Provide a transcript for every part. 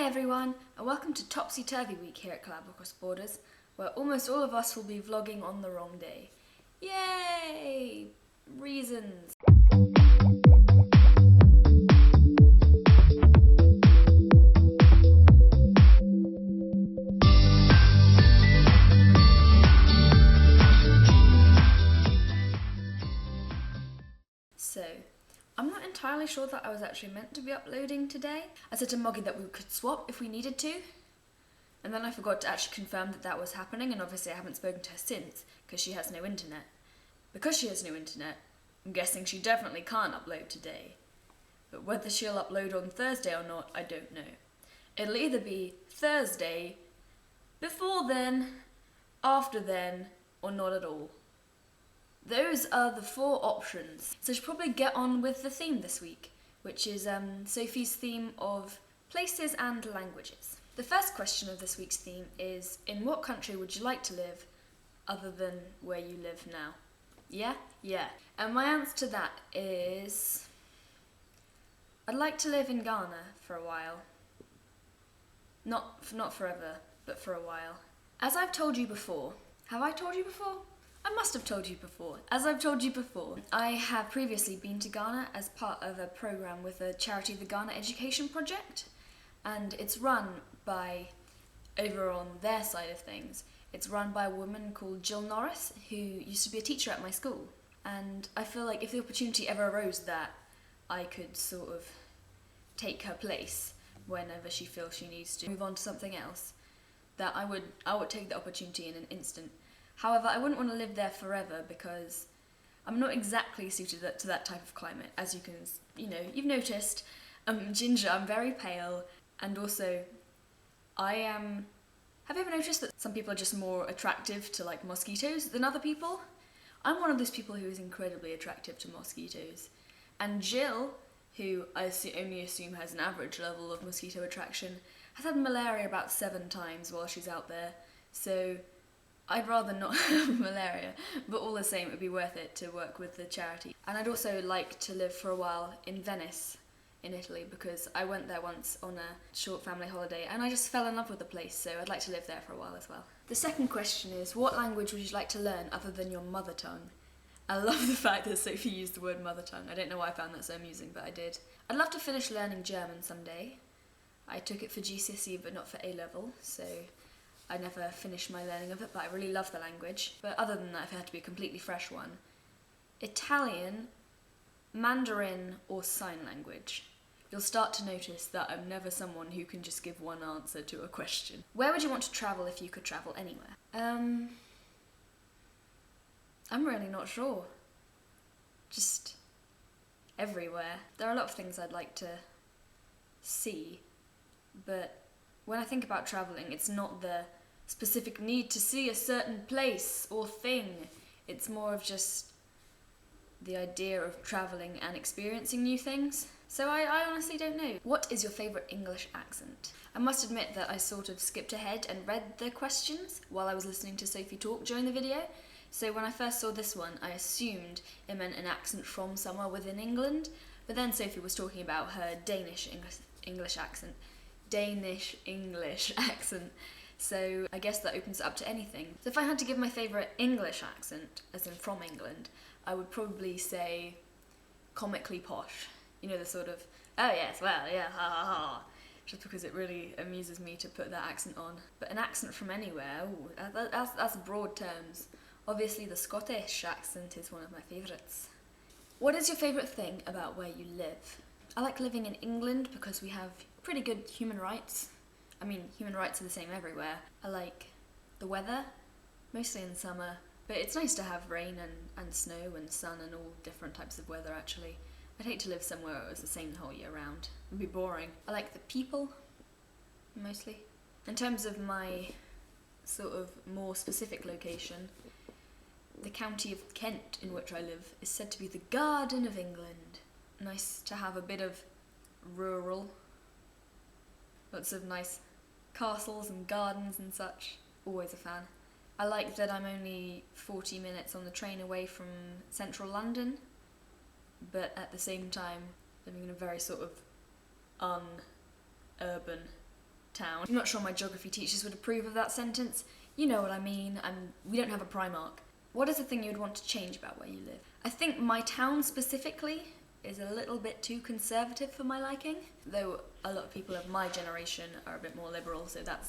Hi everyone, and welcome to Topsy Turvy Week here at CollabAcrossBorders, where almost all of us will be vlogging on the wrong day. Yay! Reasons. So, I'm not entirely sure that I was actually meant to be uploading today. I said to Moggie that we could swap if we needed to, and then I forgot to actually confirm that that was happening, and obviously I haven't spoken to her since because she has no internet. Because she has no internet, I'm guessing she definitely can't upload today. But whether she'll upload on Thursday or not, I don't know. It'll either be Thursday, before then, after then, or not at all. Those are the four options. So I should probably get on with the theme this week, which is Sofie's theme of places and languages. The first question of this week's theme is, in what country would you like to live other than where you live now? Yeah? Yeah. And my answer to that is, I'd like to live in Ghana for a while. Not forever, but for a while. As I've told you before, have I told you before? I must have told you before. As I've told you before, I have previously been to Ghana as part of a programme with a charity, the Ghana Education Project, and it's run by, over on their side of things, it's run by a woman called Jill Norris, who used to be a teacher at my school, and I feel like if the opportunity ever arose that I could sort of take her place whenever she feels she needs to move on to something else, that I would take the opportunity in an instant. However, I wouldn't want to live there forever because I'm not exactly suited to that type of climate. As you can, you've noticed, I'm ginger, I'm very pale, and also I am... Have you ever noticed that some people are just more attractive to like mosquitoes than other people? I'm one of those people who is incredibly attractive to mosquitoes. And Jill, who I only assume has an average level of mosquito attraction, has had malaria about 7 times while she's out there, so I'd rather not have malaria, but all the same it would be worth it to work with the charity. And I'd also like to live for a while in Venice, in Italy, because I went there once on a short family holiday and I just fell in love with the place, so I'd like to live there for a while as well. The second question is, what language would you like to learn other than your mother tongue? I love the fact that Sofie used the word mother tongue. I don't know why I found that so amusing, but I did. I'd love to finish learning German someday. I took it for GCSE but not for A-level, so I never finished my learning of it, but I really love the language. But other than that, if it had to be a completely fresh one, Italian, Mandarin, or sign language. You'll start to notice that I'm never someone who can just give one answer to a question. Where would you want to travel if you could travel anywhere? I'm really not sure. Just everywhere. There are a lot of things I'd like to see, but when I think about travelling, it's not the specific need to see a certain place or thing. It's more of just the idea of travelling and experiencing new things. So I honestly don't know. What is your favourite English accent? I must admit that I sort of skipped ahead and read the questions while I was listening to Sofie talk during the video. So when I first saw this one, I assumed it meant an accent from somewhere within England, but then Sofie was talking about her Danish English accent. Danish English accent, so I guess that opens it up to anything. So if I had to give my favourite English accent, as in from England, I would probably say comically posh. You know, the sort of, oh yes, well, yeah, ha ha ha, just because it really amuses me to put that accent on. But an accent from anywhere, ooh, that's broad terms. Obviously the Scottish accent is one of my favourites. What is your favourite thing about where you live? I like living in England because we have pretty good human rights. I mean, human rights are the same everywhere. I like the weather, mostly in summer, but it's nice to have rain and snow and sun and all different types of weather actually. I'd hate to live somewhere where it was the same the whole year round. It would be boring. I like the people, mostly. In terms of my sort of more specific location, the county of Kent in which I live is said to be the Garden of England. Nice to have a bit of rural, lots of nice castles and gardens and such. Always a fan. I like that I'm only 40 minutes on the train away from central London, but at the same time living in a very sort of un-urban town. I'm not sure my geography teachers would approve of that sentence. You know what I mean. We don't have a Primark. What is the thing you'd want to change about where you live? I think my town specifically is a little bit too conservative for my liking, though a lot of people of my generation are a bit more liberal, so that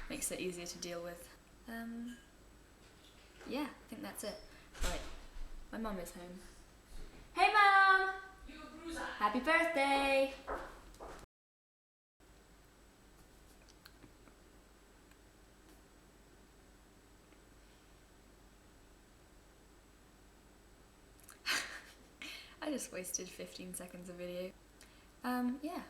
makes it easier to deal with. Yeah, I think that's it. Right, my mum is home. Hey Mum! Happy birthday! I just wasted 15 seconds of video. Yeah.